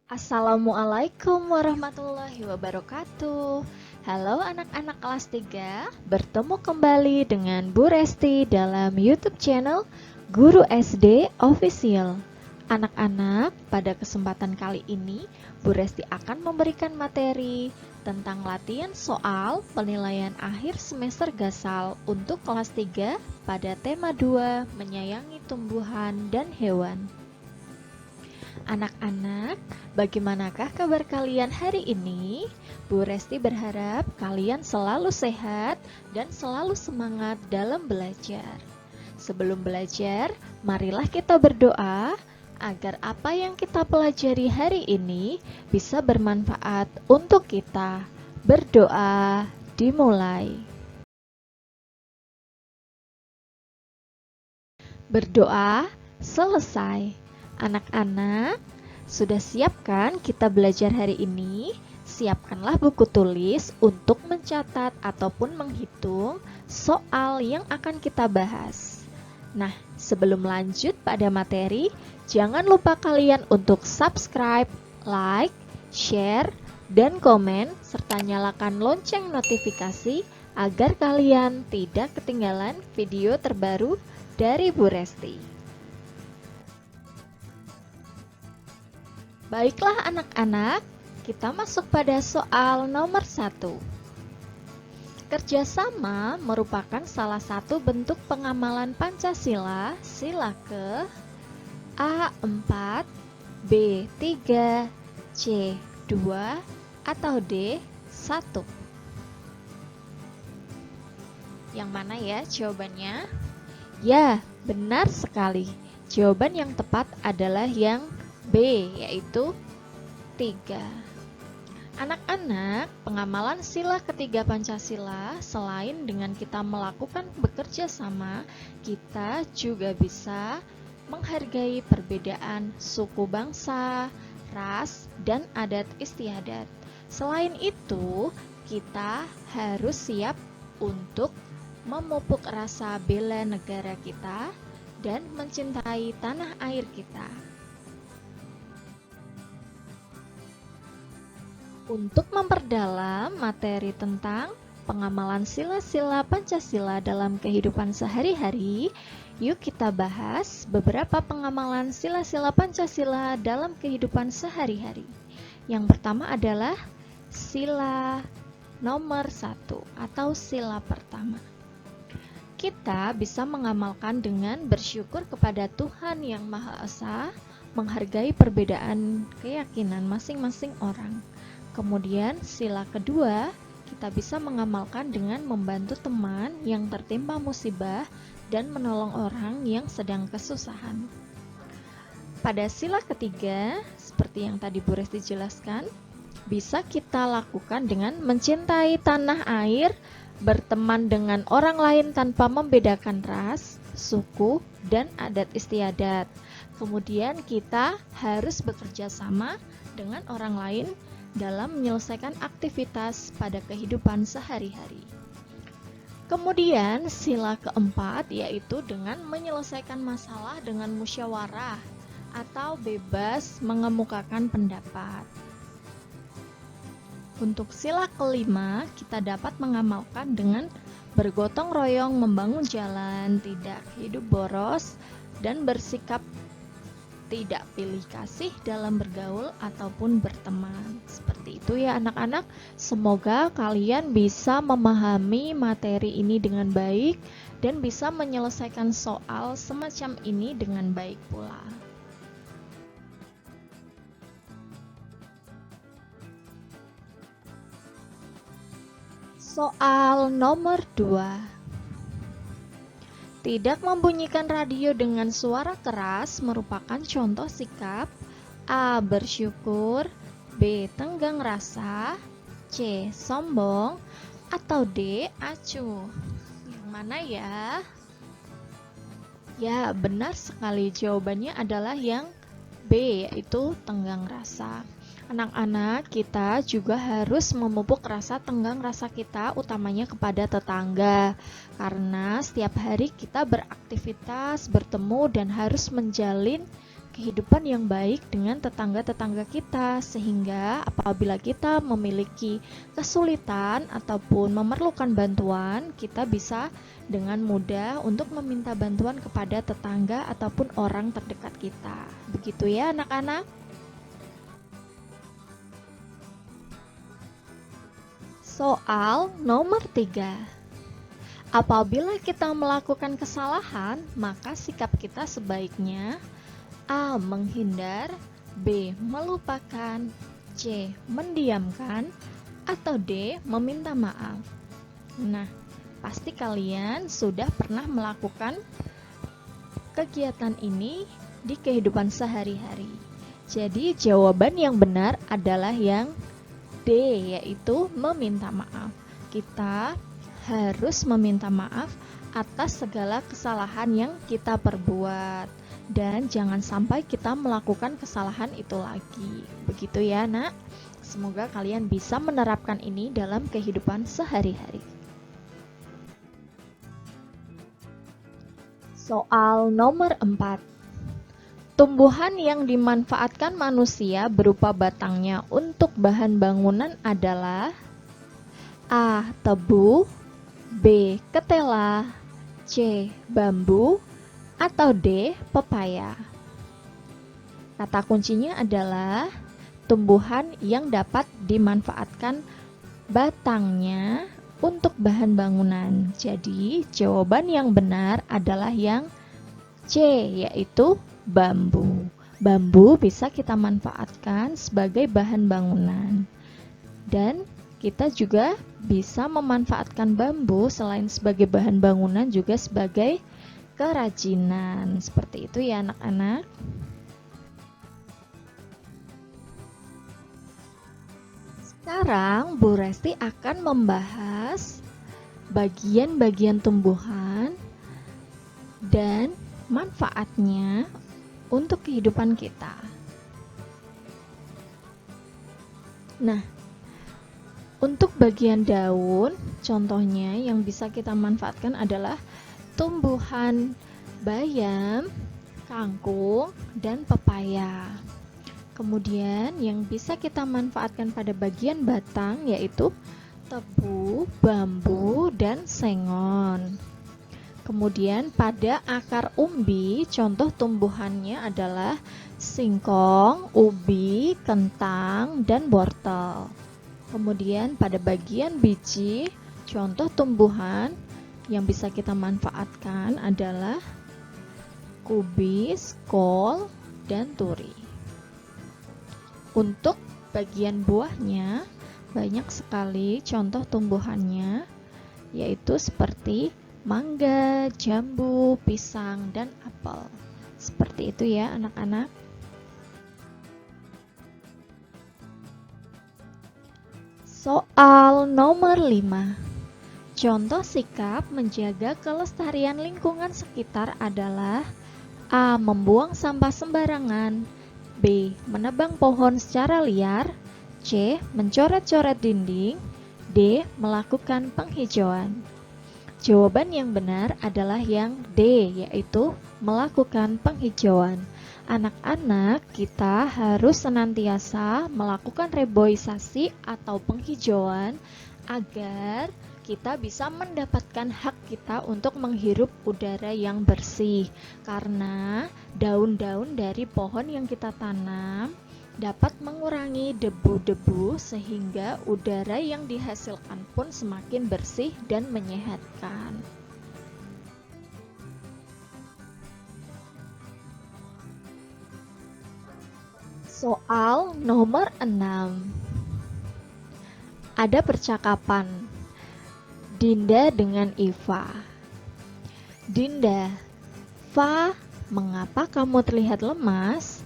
Assalamualaikum warahmatullahi wabarakatuh. Halo anak-anak kelas 3, bertemu kembali dengan Bu Resti dalam YouTube channel Guru SD Official. Anak-anak, pada kesempatan kali ini Bu Resti akan memberikan materi tentang latihan soal penilaian akhir semester Gasal untuk kelas 3 pada tema 2, menyayangi tumbuhan dan hewan. Anak-anak, bagaimanakah kabar kalian hari ini? Bu Resti berharap kalian selalu sehat dan selalu semangat dalam belajar. Sebelum belajar, marilah kita berdoa agar apa yang kita pelajari hari ini bisa bermanfaat untuk kita. Berdoa dimulai. Berdoa selesai. Anak-anak, sudah siap kan kita belajar hari ini? Siapkanlah buku tulis untuk mencatat ataupun menghitung soal yang akan kita bahas. Nah, sebelum lanjut pada materi, jangan lupa kalian untuk subscribe, like, share, dan komen, serta nyalakan lonceng notifikasi agar kalian tidak ketinggalan video terbaru dari Bu Resti. Baiklah anak-anak, kita masuk pada soal nomor 1. Kerjasama merupakan salah satu bentuk pengamalan Pancasila, sila ke A4, B3, C2, atau D1. Yang mana ya jawabannya? Ya, benar sekali. Jawaban yang tepat adalah yang B, yaitu 3. Anak-anak, pengamalan sila ketiga Pancasila, selain dengan kita melakukan bekerja sama, kita juga bisa menghargai perbedaan suku bangsa, ras, dan adat istiadat. Selain itu, kita harus siap untuk memupuk rasa bela negara kita dan mencintai tanah air kita. Untuk memperdalam materi tentang pengamalan sila-sila Pancasila dalam kehidupan sehari-hari, yuk kita bahas beberapa pengamalan sila-sila Pancasila dalam kehidupan sehari-hari. Yang pertama adalah sila nomor 1 atau sila pertama. Kita bisa mengamalkan dengan bersyukur kepada Tuhan Yang Maha Esa, menghargai perbedaan keyakinan masing-masing orang. Kemudian sila kedua, kita bisa mengamalkan dengan membantu teman yang tertimpa musibah dan menolong orang yang sedang kesusahan. Pada sila ketiga, seperti yang tadi Bu Resti jelaskan, bisa kita lakukan dengan mencintai tanah air, berteman dengan orang lain tanpa membedakan ras, suku, dan adat istiadat. Kemudian kita harus bekerja sama dengan orang lain dalam menyelesaikan aktivitas pada kehidupan sehari-hari. Kemudian sila keempat yaitu dengan menyelesaikan masalah dengan musyawarah atau bebas mengemukakan pendapat. Untuk sila kelima, kita dapat mengamalkan dengan bergotong royong membangun jalan, tidak hidup boros, dan bersikap tidak pilih kasih dalam bergaul ataupun berteman. Seperti itu ya anak-anak. Semoga kalian bisa memahami materi ini dengan baik dan bisa menyelesaikan soal semacam ini dengan baik pula. Soal nomor 2. Tidak membunyikan radio dengan suara keras merupakan contoh sikap A. Bersyukur, B. Tenggang rasa, C. Sombong, atau D. Acuh. Yang mana ya? Ya, benar sekali. Jawabannya adalah yang B, yaitu tenggang rasa. Anak-anak, kita juga harus memupuk rasa tenggang rasa kita, utamanya kepada tetangga, karena setiap hari kita beraktivitas, bertemu, dan harus menjalin kehidupan yang baik dengan tetangga-tetangga kita, sehingga apabila kita memiliki kesulitan ataupun memerlukan bantuan, kita bisa dengan mudah untuk meminta bantuan kepada tetangga ataupun orang terdekat kita. Begitu ya anak-anak? Soal nomor 3. Apabila kita melakukan kesalahan, maka sikap kita sebaiknya A. Menghindar, B. Melupakan, C. Mendiamkan, atau D. Meminta maaf. Nah, pasti kalian sudah pernah melakukan kegiatan ini di kehidupan sehari-hari. Jadi jawaban yang benar adalah yang D, yaitu meminta maaf. Kita harus meminta maaf atas segala kesalahan yang kita perbuat, dan jangan sampai kita melakukan kesalahan itu lagi. Begitu ya, Nak. Semoga kalian bisa menerapkan ini dalam kehidupan sehari-hari. Soal nomor 4. Tumbuhan yang dimanfaatkan manusia berupa batangnya untuk bahan bangunan adalah A. Tebu, B. Ketela, C. Bambu, atau D. Pepaya. Kata kuncinya adalah tumbuhan yang dapat dimanfaatkan batangnya untuk bahan bangunan. Jadi jawaban yang benar adalah yang C, yaitu bambu. Bambu bisa kita manfaatkan sebagai bahan bangunan. Dan kita juga bisa memanfaatkan bambu selain sebagai bahan bangunan juga sebagai kerajinan. Seperti itu ya anak-anak. Sekarang Bu Resti akan membahas bagian-bagian tumbuhan dan manfaatnya untuk kehidupan kita. Nah, untuk bagian daun, contohnya yang bisa kita manfaatkan adalah tumbuhan bayam, kangkung, dan pepaya. Kemudian yang bisa kita manfaatkan pada bagian batang yaitu tebu, bambu, dan sengon. Kemudian pada akar umbi, contoh tumbuhannya adalah singkong, ubi, kentang, dan wortel. Kemudian pada bagian biji, contoh tumbuhan yang bisa kita manfaatkan adalah kubis, kol, dan turi. Untuk bagian buahnya, banyak sekali contoh tumbuhannya, yaitu seperti mangga, jambu, pisang, dan apel. Seperti itu ya anak-anak. Soal nomor 5. Contoh sikap menjaga kelestarian lingkungan sekitar adalah A. Membuang sampah sembarangan, B. Menebang pohon secara liar, C. Mencoret-coret dinding, D. Melakukan penghijauan. Jawaban yang benar adalah yang D, yaitu melakukan penghijauan. Anak-anak, kita harus senantiasa melakukan reboisasi atau penghijauan agar kita bisa mendapatkan hak kita untuk menghirup udara yang bersih. Karena daun-daun dari pohon yang kita tanam dapat mengurangi debu-debu sehingga udara yang dihasilkan pun semakin bersih dan menyehatkan. Soal nomor 6. Ada percakapan Dinda dengan Iva. Dinda, Fa, mengapa kamu terlihat lemas?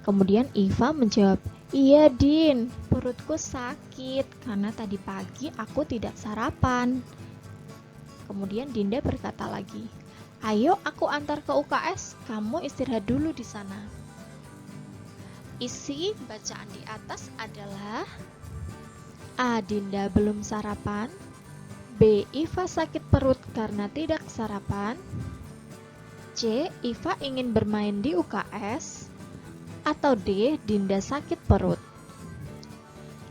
Kemudian Iva menjawab, iya Din, perutku sakit karena tadi pagi aku tidak sarapan. Kemudian Dinda berkata lagi, ayo aku antar ke UKS, kamu istirahat dulu di sana. Isi bacaan di atas adalah A. Dinda belum sarapan, B. Iva sakit perut karena tidak sarapan, C. Iva ingin bermain di UKS, atau D. Dinda sakit perut?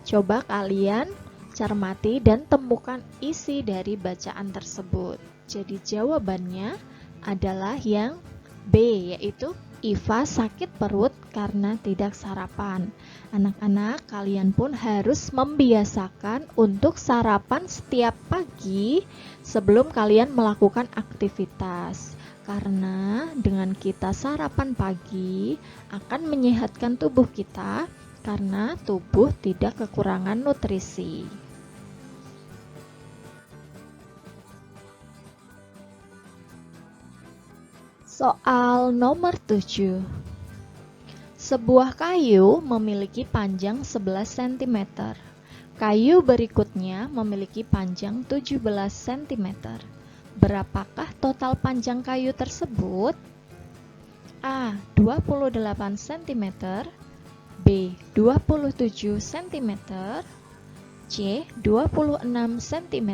Coba kalian cermati dan temukan isi dari bacaan tersebut. Jadi jawabannya adalah yang B, yaitu Iva sakit perut karena tidak sarapan. Anak-anak, kalian pun harus membiasakan untuk sarapan setiap pagi sebelum kalian melakukan aktivitas. Karena dengan kita sarapan pagi akan menyehatkan tubuh kita karena tubuh tidak kekurangan nutrisi. Soal nomor 7. Sebuah kayu memiliki panjang 11 cm. Kayu berikutnya memiliki panjang 17 cm. Berapakah total panjang kayu tersebut? A. 28 cm, B. 27 cm, C. 26 cm,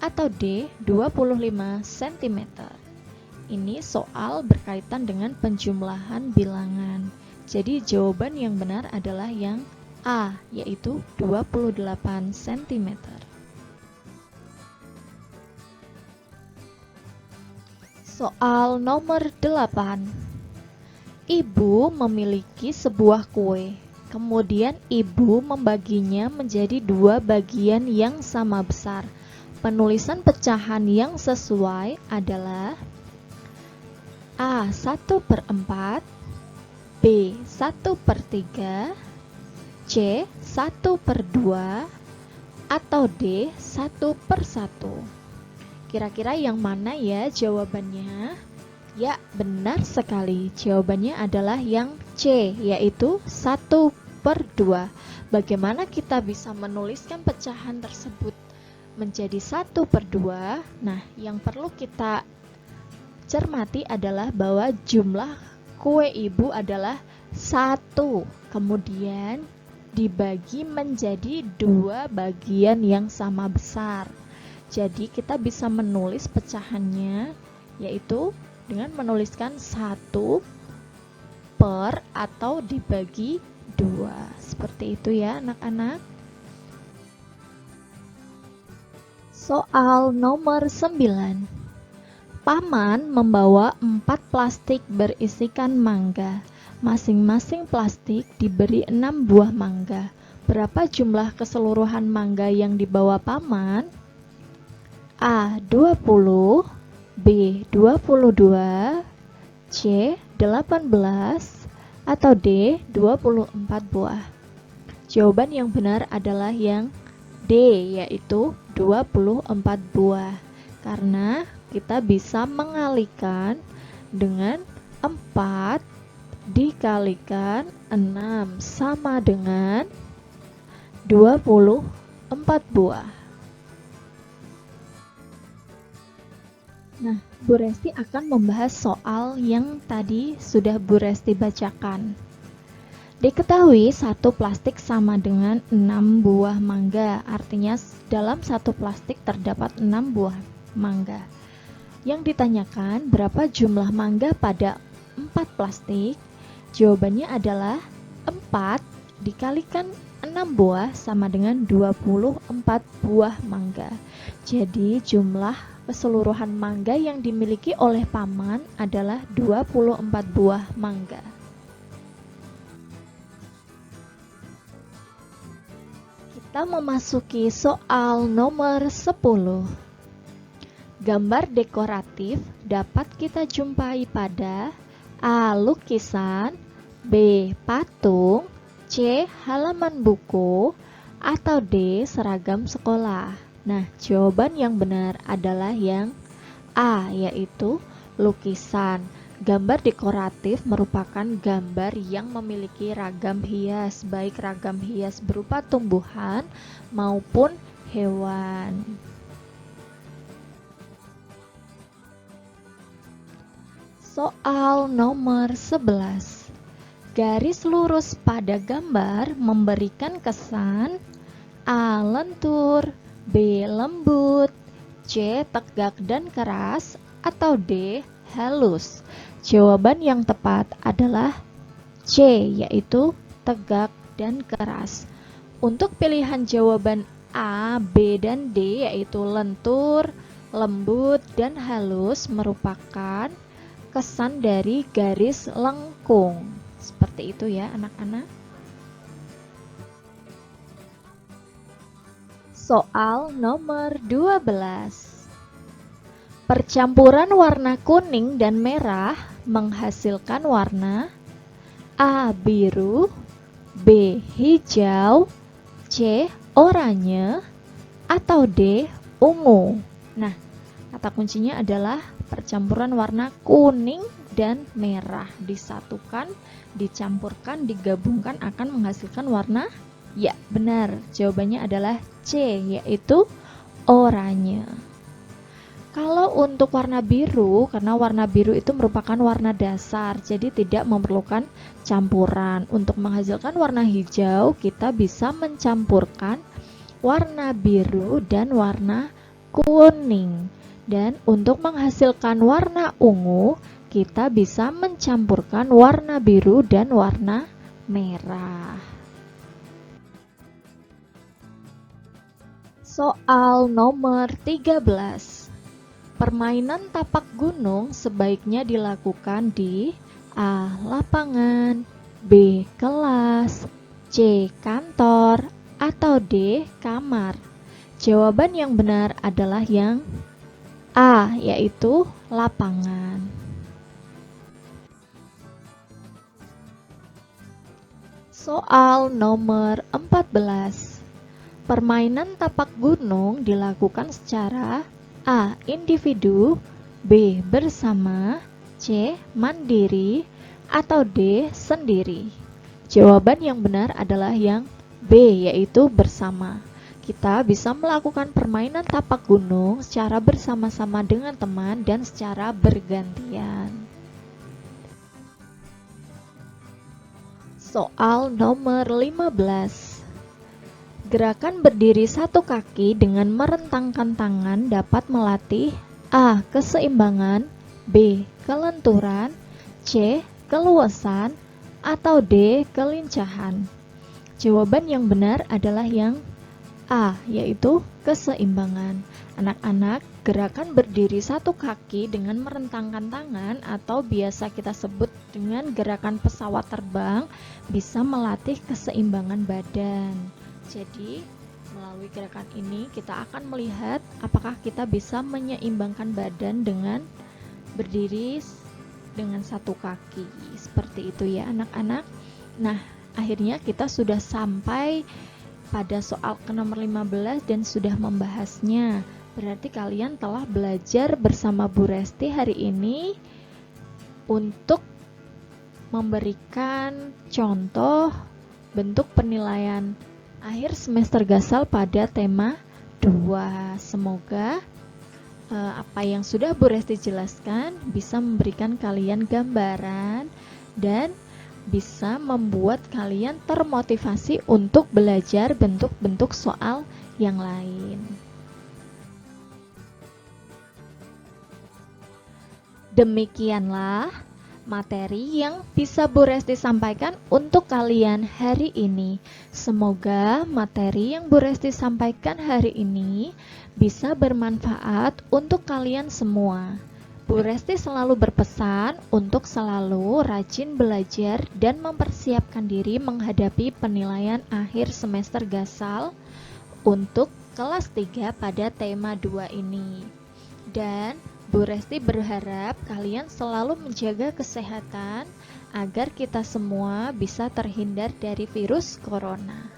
atau D. 25 cm. Ini soal berkaitan dengan penjumlahan bilangan. Jadi jawaban yang benar adalah yang A, yaitu 28 cm. Soal nomor 8. Ibu memiliki sebuah kue. Kemudian ibu membaginya menjadi 2 bagian yang sama besar. Penulisan pecahan yang sesuai adalah A. 1/4, B. 1/3, C. 1/2, atau D. 1/1. Kira-kira yang mana ya jawabannya? Ya, benar sekali. Jawabannya adalah yang C, yaitu 1/2. Bagaimana kita bisa menuliskan pecahan tersebut menjadi 1/2? Nah, yang perlu kita cermati adalah bahwa jumlah kue ibu adalah 1, kemudian dibagi menjadi 2 bagian yang sama besar. Jadi kita bisa menulis pecahannya yaitu dengan menuliskan 1 per atau dibagi 2. Seperti itu ya anak-anak. Soal nomor 9. Paman membawa 4 plastik berisikan mangga. Masing-masing plastik diberi 6 buah mangga. Berapa jumlah keseluruhan mangga yang dibawa paman? A. 20, B. 22, C. 18, atau D. 24 buah. Jawaban yang benar adalah yang D, yaitu 24 buah. Karena kita bisa mengalikan dengan 4 dikalikan 6 sama dengan 24 buah. Nah, Bu Resti akan membahas soal yang tadi sudah Bu Resti bacakan. Diketahui satu plastik sama dengan 6 buah mangga, artinya dalam satu plastik terdapat 6 buah mangga. Yang ditanyakan berapa jumlah mangga pada 4 plastik? Jawabannya adalah 4 dikalikan 6 buah sama dengan 24 buah mangga. Jadi jumlah keseluruhan mangga yang dimiliki oleh paman adalah 24 buah mangga. Kita memasuki soal nomor 10. Gambar dekoratif dapat kita jumpai pada A. Lukisan, B. Patung, C. Halaman buku, atau D. Seragam sekolah. Nah, jawaban yang benar adalah yang A, yaitu lukisan. Gambar dekoratif merupakan gambar yang memiliki ragam hias, baik ragam hias berupa tumbuhan maupun hewan. Soal nomor 11. Garis lurus pada gambar memberikan kesan A. Lentur, B. Lembut, C. Tegak dan keras, atau D. Halus. Jawaban yang tepat adalah C, yaitu tegak dan keras. Untuk pilihan jawaban A, B, dan D, yaitu lentur, lembut, dan halus, merupakan kesan dari garis lengkung. Seperti itu ya anak-anak. Soal nomor 12. Percampuran warna kuning dan merah menghasilkan warna A. Biru, B. Hijau, C. Oranye, atau D. Ungu. Nah, kata kuncinya adalah percampuran warna kuning dan merah disatukan, dicampurkan, digabungkan akan menghasilkan warna. Ya, benar. Jawabannya adalah C, yaitu oranye. Kalau untuk warna biru, karena warna biru itu merupakan warna dasar, jadi tidak memerlukan campuran. Untuk menghasilkan warna hijau, kita bisa mencampurkan warna biru dan warna kuning. Dan untuk menghasilkan warna ungu, kita bisa mencampurkan warna biru dan warna merah. Soal nomor 13. Permainan tapak gunung sebaiknya dilakukan di A. Lapangan, B. Kelas, C. Kantor, atau D. Kamar. Jawaban yang benar adalah yang A, yaitu lapangan. Soal nomor 14. Permainan tapak gunung dilakukan secara A. Individu, B. Bersama, C. Mandiri, atau D. Sendiri. Jawaban yang benar adalah yang B, yaitu bersama. Kita bisa melakukan permainan tapak gunung secara bersama-sama dengan teman dan secara bergantian. Soal nomor 15. Gerakan berdiri satu kaki dengan merentangkan tangan dapat melatih A. Keseimbangan, B. Kelenturan, C. Keluasan, atau D. Kelincahan. Jawaban yang benar adalah yang A, yaitu keseimbangan. Anak-anak, gerakan berdiri satu kaki dengan merentangkan tangan atau biasa kita sebut dengan gerakan pesawat terbang bisa melatih keseimbangan badan. Jadi, melalui gerakan ini kita akan melihat apakah kita bisa menyeimbangkan badan dengan berdiri dengan satu kaki. Seperti itu ya anak-anak. Nah, akhirnya kita sudah sampai pada soal ke nomor 15 dan sudah membahasnya. Berarti kalian telah belajar bersama Bu Resti hari ini untuk memberikan contoh bentuk penilaian akhir semester Gasal pada tema 2. Semoga apa yang sudah Bu Resti jelaskan bisa memberikan kalian gambaran dan bisa membuat kalian termotivasi untuk belajar bentuk-bentuk soal yang lain. Demikianlah materi yang bisa Bu Resti sampaikan untuk kalian hari ini. Semoga materi yang Bu Resti sampaikan hari ini bisa bermanfaat untuk kalian semua. Bu Resti selalu berpesan untuk selalu rajin belajar dan mempersiapkan diri menghadapi penilaian akhir semester Gasal untuk kelas 3 pada tema 2 ini. Dan Bu Resti berharap kalian selalu menjaga kesehatan agar kita semua bisa terhindar dari virus corona.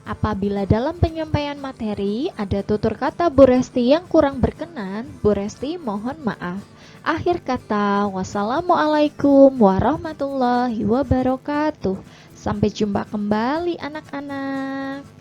Apabila dalam penyampaian materi ada tutur kata Bu Resti yang kurang berkenan, Bu Resti mohon maaf. Akhir kata, wassalamualaikum warahmatullahi wabarakatuh. Sampai jumpa kembali anak-anak.